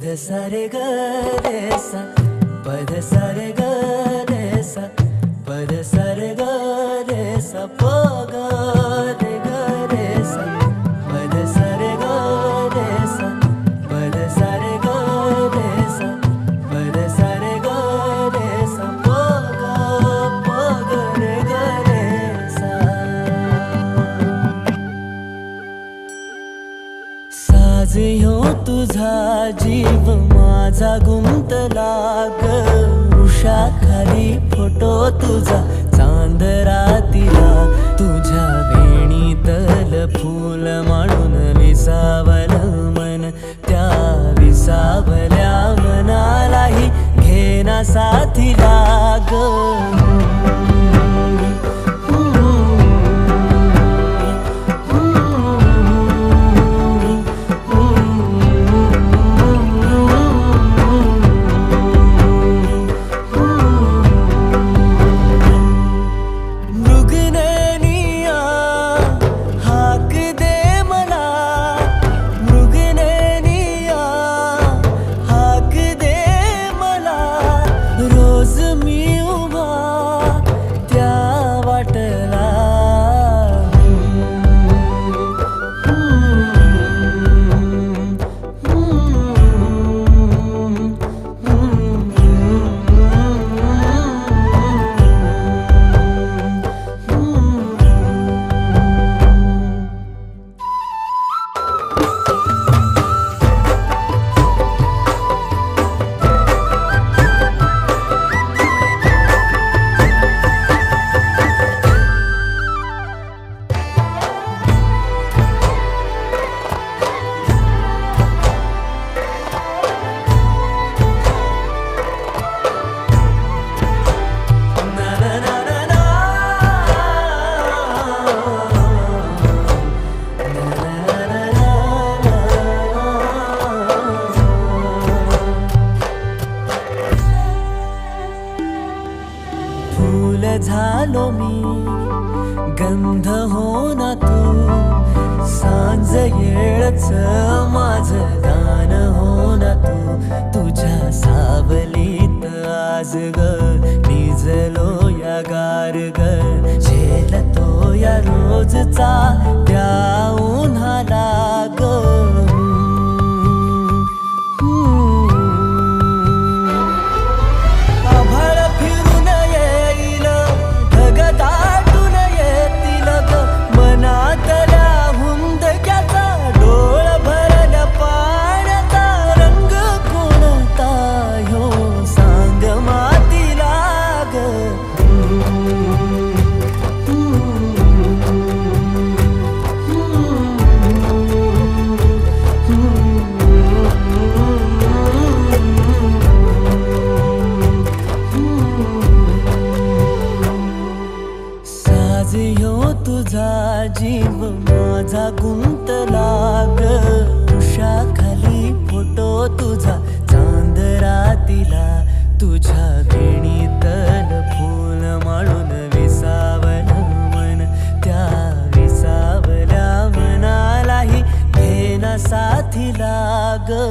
सा रे ग रे सा पद सा रे ग रे सा पद सा रे ग रे सा प ग रे ग रे सा पद सा रे ग रे सा पद सा रे ग रे सा पद सा रे ग रे सा प ग रे ग रे सा। साज ह्यो तुझा जीव माझा गुंतला ग उषाखाली फोटो तुझा चांदरातीला तुझ्या वेणीतल फूल मांडून विसावलं मन त्या विसावल्या मनालाही घेना साथीला ग। झालो मी गंध हो ना तू सांज येळच माझं गान हो ना तू तुझ्या सावलीत आज ग निजलो या गार ग झेलतो या रोजचा त्या उन्हाला ग। तुझा जीव माझा गुंतला ग उषाखाली फोटो तुझा चांदरातीला तुझ्या वेणीतल फूल माळून विसावलं मन त्या विसावल्या मनालाही घेना साथीला ग।